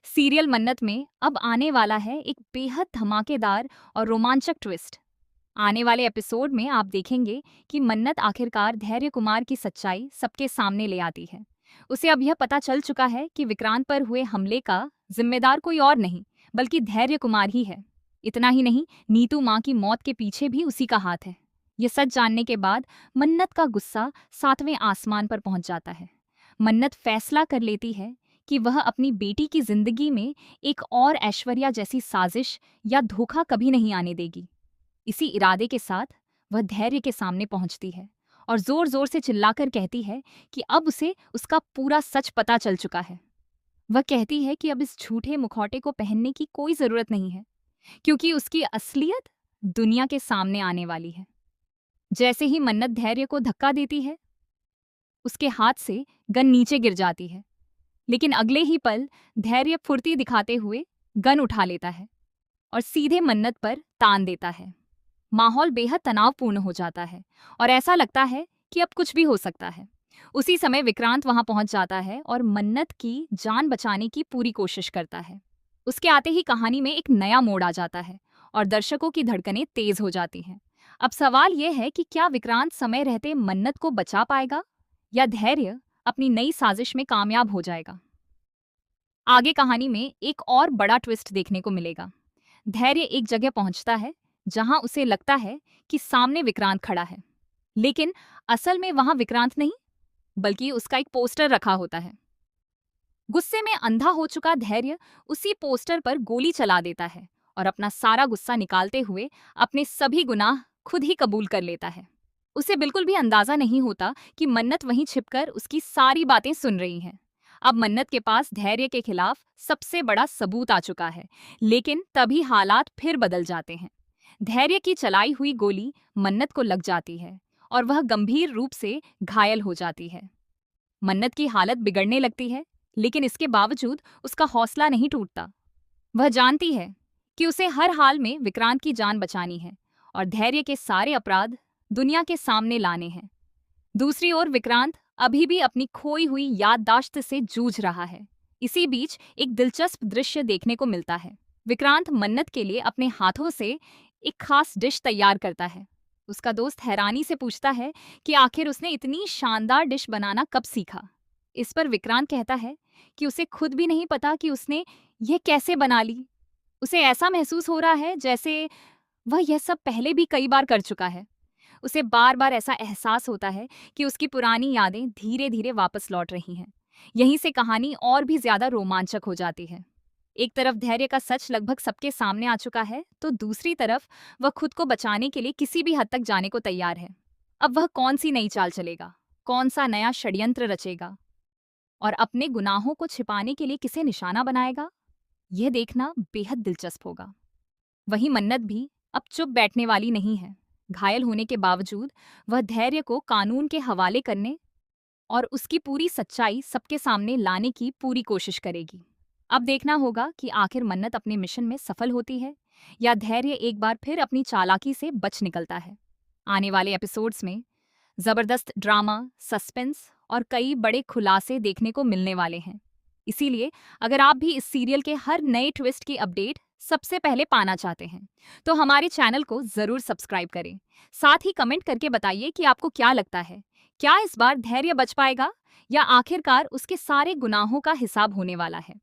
Serial मन्नत में अब आने वाला है एक बेहद धमाकेदार और रोमांचक ट्विस्ट। आने वाले एपिसोड में आप देखेंगे कि मन्नत आखिरकार धैर्य कुमार की सच्चाई सबके सामने ले आती है। उसे अब यह पता चल चुका है कि विक्रांत पर हुए हमले का जिम्मेदार कोई और नहीं बल्कि धैर्य कुमार ही है। इतना ही नहीं, नीतू माँ की मौत के पीछे भी उसी का हाथ है। ये सच जानने के बाद मन्नत का गुस्सा 7वें आसमान पर पहुंच जाता है। मन्नत फैसला कर लेती है कि वह अपनी बेटी की जिंदगी में एक और ऐश्वर्या जैसी साजिश या धोखा कभी नहीं आने देगी। इसी इरादे के साथ वह धैर्य के सामने पहुंचती है और जोर जोर से चिल्लाकर कहती है कि अब उसे उसका पूरा सच पता चल चुका है। वह कहती है कि अब इस झूठे मुखौटे को पहनने की कोई जरूरत नहीं है, क्योंकि उसकी असलियत दुनिया के सामने आने वाली है। जैसे ही मन्नत धैर्य को धक्का देती है, उसके हाथ से गन नीचे गिर जाती है। लेकिन अगले ही पल धैर्य फुर्ती दिखाते हुए गन उठा लेता है और सीधे मन्नत पर तान देता है। माहौल बेहद तनावपूर्ण हो जाता है और ऐसा लगता है कि अब कुछ भी हो सकता है। उसी समय विक्रांत वहां पहुंच जाता है और मन्नत की जान बचाने की पूरी कोशिश करता है। उसके आते ही कहानी में एक नया मोड़ आ जाता है और दर्शकों की धड़कनें तेज हो जाती हैं। अब सवाल यह है कि क्या विक्रांत समय रहते मन्नत को बचा पाएगा या धैर्य अपनी नई साजिश में कामयाब हो जाएगा। आगे कहानी में एक और बड़ा ट्विस्ट देखने को मिलेगा। धैर्य एक जगह पहुंचता है जहां उसे लगता है कि सामने विक्रांत खड़ा है, लेकिन असल में वहां विक्रांत नहीं बल्कि उसका एक पोस्टर रखा होता है। गुस्से में अंधा हो चुका धैर्य उसी पोस्टर पर गोली चला देता है और अपना सारा गुस्सा निकालते हुए अपने सभी गुनाह खुद ही कबूल कर लेता है। उसे बिल्कुल भी अंदाजा नहीं होता कि मन्नत वहीं छिपकर उसकी सारी बातें सुन रही हैं। अब मन्नत के पास धैर्य के खिलाफ सबसे बड़ा सबूत आ चुका है, लेकिन तभी हालात फिर बदल जाते हैं। धैर्य की चलाई हुई गोली मन्नत को लग जाती है और वह गंभीर रूप से घायल हो जाती है। मन्नत की हालत बिगड़ने लगती है, लेकिन इसके बावजूद उसका हौसला नहीं टूटता। वह जानती है कि उसे हर हाल में विक्रांत की जान बचानी है और धैर्य के सारे अपराध दुनिया के सामने लाने हैं। दूसरी ओर विक्रांत अभी भी अपनी खोई हुई याददाश्त से जूझ रहा है। इसी बीच एक दिलचस्प दृश्य देखने को मिलता है। विक्रांत मन्नत के लिए अपने हाथों से एक खास डिश तैयार करता है। उसका दोस्त हैरानी से पूछता है कि आखिर उसने इतनी शानदार डिश बनाना कब सीखा। इस पर विक्रांत कहता है कि उसे खुद भी नहीं पता कि उसने यह कैसे बना ली। उसे ऐसा महसूस हो रहा है जैसे वह यह सब पहले भी कई बार कर चुका है। उसे बार बार ऐसा एहसास होता है कि उसकी पुरानी यादें धीरे धीरे वापस लौट रही हैं। यहीं से कहानी और भी ज्यादा रोमांचक हो जाती है। एक तरफ धैर्य का सच लगभग सबके सामने आ चुका है, तो दूसरी तरफ वह खुद को बचाने के लिए किसी भी हद तक जाने को तैयार है। अब वह कौन सी नई चाल चलेगा, कौन सा नया षड्यंत्र रचेगा और अपने गुनाहों को छिपाने के लिए किसे निशाना बनाएगा, यह देखना बेहद दिलचस्प होगा। वहीं मन्नत भी अब चुप बैठने वाली नहीं है। घायल होने के बावजूद वह धैर्य को कानून के हवाले करने और उसकी पूरी सच्चाई सबके सामने लाने की पूरी कोशिश करेगी। अब देखना होगा कि आखिर मन्नत अपने मिशन में सफल होती है या धैर्य एक बार फिर अपनी चालाकी से बच निकलता है। आने वाले एपिसोड्स में जबरदस्त ड्रामा, सस्पेंस और कई बड़े खुलासे देखने को मिलने वाले हैं। इसीलिए अगर आप भी इस सीरियल के हर नए ट्विस्ट की अपडेट सबसे पहले पाना चाहते हैं, तो हमारे चैनल को जरूर सब्सक्राइब करें। साथ ही कमेंट करके बताइए कि आपको क्या लगता है, क्या इस बार धैर्य बच पाएगा या आखिरकार उसके सारे गुनाहों का हिसाब होने वाला है।